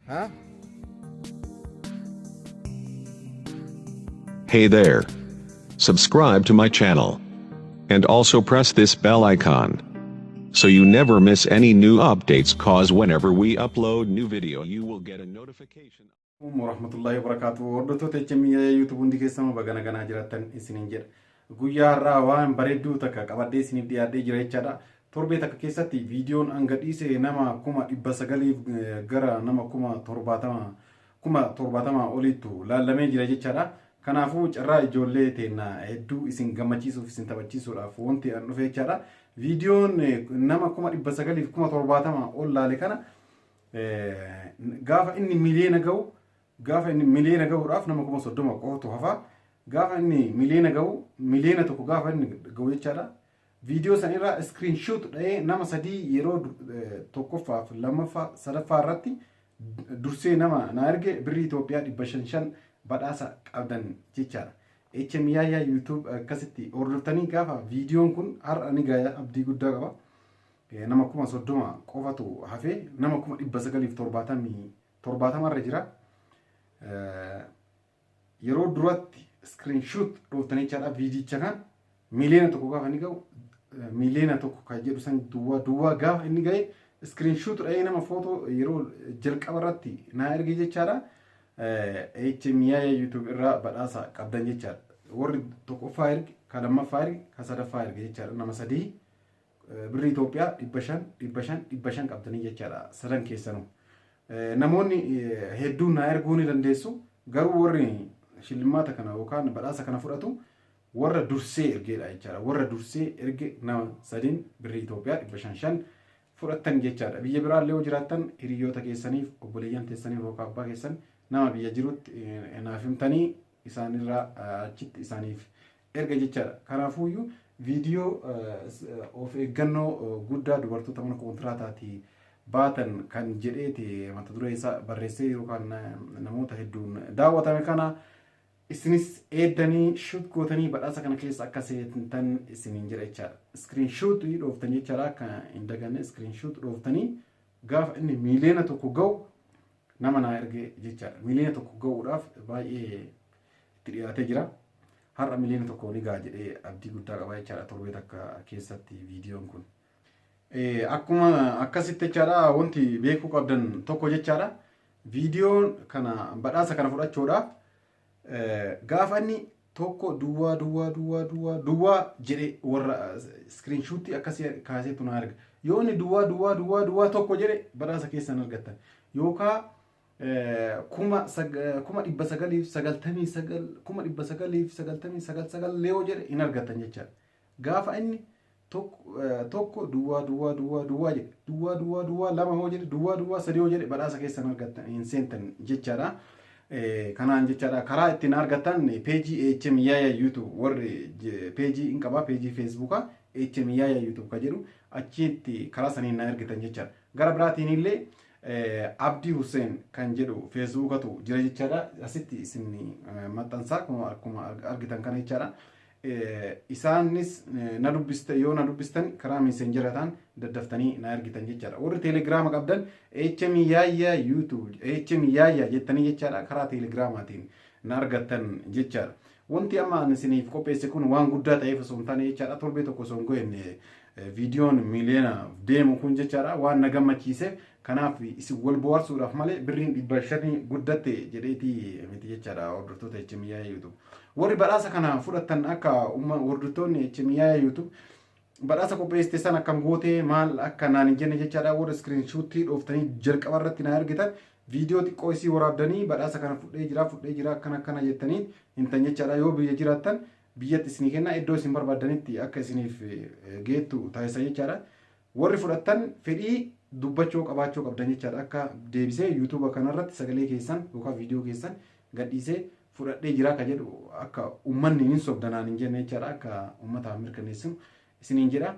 Huh? Hey there. Subscribe to my channel. And also press this bell icon. So you never miss any new updates, cause whenever we upload new video you will get a notification. Warahmatullahi wabarakatuh. Hordoftoota HMI YouTube hundi keessama bagana ganaa jiraattan isiniin jedha. Guyyaa har'aa waan bareedduu takka qabadhee isiniif dhiyaadhee jira jechaadha. Torbee takka keessatti viidiyoon hanga dhiise nama 900 gara nama 70,000 oliitu laallamee jira jechaadha. Kanaafuu carraa ijoollee teennaa hedduu isin gammachiisuuf isin taphachiisuudhaaf wanti an dhufe jechaadha. Viidiyoon nama 900,000 ol laale kana gaafa inni miliyoona ga'u gaafa inni miliyoona ga'uudhaaf nama 30 qofatu hafa. Gaafa inni miliyoona ga'u miliyoona tokko gaafa inni ga'u jechaadha. Viidiyoo san irraa screenshot dha'ee nama sadii yeroo tokkoffaaf lammaffaa sadaffaa irratti dursee nama na erge birrii Itoophiyaa 500 badhaasa qabdan jechaadha. HMI YouTube akkasitti hordoftanii gaafa viidiyoon kun har'a ni gaaya abdii guddaa qaba. Nama 30 qofatu hafee nama 970 irra jira. Yeroo duratti screenshot dhooftanii jechaadha viidiyicha kan miliyoona tokko gaafa inni ga'u miliyoona tokko kan jedhu san duwwaa gaafa inni ga'e screenshot dha'ee nama footoo yeroo jalqaba irratti na erge jechaadha. HMI YouTube irraa badhaasa qabdan jechaadha. Warri tokkoffaa erge, kan lammaffaa erge, kan sadaffaa erge jechaadha. Nama sadii birrii Itoophiyaa 500 qabdanii jechaadha sadan keessanuu. Namoonni hedduun na erguu ni dandeessu. Garuu warri shillimaata kana yookaan badhaasa kana fudhatu warra dursee ergeedha jechaadha. Warra dursee erge nama sadiin birrii Itoophiyaa 500 fudhattan jechaadha. Biyya biraallee yoo jiraattan hiriyoota keessaniif, obboleeyyan teessaniif yookaan abbaa keessan nama biyya jirutti naaf himtanii isaanirraa achitti isaaniif erga jechaadha. Kanaafuuyyuu viidiyoo of eeggannoo guddaa dubartoota mana kontiraataatii baatan kan jedheeti mata duree isaa barreessee yookaan namoota hedduun daawwatame kana isinis eeddanii shoot gootanii badhaasa kana keessa akka seentan isiniin jedha jechaadha. Screenshot dhooftanii jechaadha akka hin daganne screenshot dhooftanii gaafa inni miliyoona tokko ga'u nama na erge jechaadha. Miliyoona tokko ga'uudhaaf baay'ee itti dhiyaatee jira. Har'a miliyoona tokko ni ga'a jedhee abdii guddaa qaba jechaadha torbee takka keessatti viidiyoon kun. Akkuma akkasitti jechaadha wanti beekuu qabdan tokko jechaadha. Viidiyoon kana badhaasa kana fudhachuudhaaf gaafa inni tokko duwwaa jedhee warra screenshot akkasii kaaseetu na erga. Yoo inni duwwaa tokko jedhe badhaasa keessan argattan. Yookaan 999 leewoo jedhe hin argattan jechaadha. Gaafa inni tokko duwwaa jedhe duwwaa lama hoo jedhe duwwaa sadii hoo jedhe badhaasa keessan argattan hin seentan jechaadha. Kanaan jechaadha karaa ittiin argattan peejii HMI YouTube warri peejii hin qaba peejii Facebookaa HMI YouTube ka jedhu achitti karaa saniin na ergitan jechaadha. Gara biraatiin illee Abdii Hussein kan jedhu Facebookatu jira jechaadha. Asitti isin maxxansaa akkuma argitan kana jechaadha. Isaanis na dubbiste yoo na dubbistan karaa messengeraataan daddaftanii na ergitan jechaadha. Warri telegiraama qabdan HMI YouTube HMI jettanii jechaadha karaa telegiraamaatiin na argattan jechaadha. Wanti amma isiniif qopheesse kun waan guddaa ta'eef osoo hin taane jechaadha. Torbee tokko osoo hin goone viidiyoon miliyoona deemu kun jechaadha waan na gammachiiseef kanaaf isin wal bohaarsuudhaaf malee birriin 500 guddatte jedheeti miti jechaadha hordoftoota HMI YouTube. Warri badhaasa kana fudhattan akka hordoftoonni HMI YouTube badhaasa qopheessite san akkam gootee maal akka naan hin jenne jechaadha. Warri screenshot dhooftanii jalqaba irratti na ergitan viidiyoo xiqqoo isii waraabdanii badhaasa kana fudhee jira akkana jettanii hintan jechaadha. Yoo biyya jiraattan biyyatti isinii kenna iddoo isin barbaadanitti akka isiniif geettu taasisa jechaadha. Warri fudhattan fedhii dubbachuu qabaachuu qabdan jechaadha. Akka deebisee YouTube kanarratti sagalee keessan yookaan viidiyoo keessan gadhiisee fudhadhee jira ka jedhu akka uummanni hin sobdanaan hin jenne jechaadha. Akka uummataaf mirkaneessinu isiniin jedha.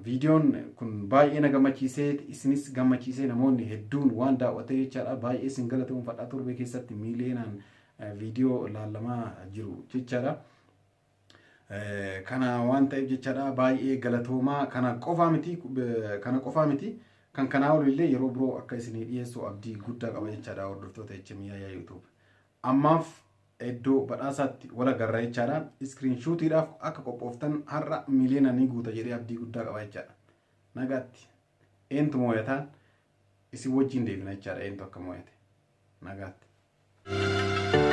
Viidiyoon kun baay'ee na gammachiisee isinis gammachiisee namoonni hedduun waan daawwatee jechaadha. Baay'ee isin galateeffadha torbee keessatti miliyoonaan viidiyoo laalamaa jiru jechaadha. Kana waan ta'eef jechaadha baay'ee galatoomaa kana qofaa miti kan kanaa olillee yeroo biroo akka isinii dhiyeessu abdii guddaa qaba jechaadha hordoftoota HMIA YouTube. Ammaaf iddoo badhaasaatti wal agarra jechaadha. Iskiriinshuutiidhaaf akka qophooftan har'a miliyoona ni guuta jedhee abdii guddaa qaba jechaadha. Nagaatti. Eentu moo'ataan isin wajjin deebina jechaadha eentu akka moo'ate. Nagaatti.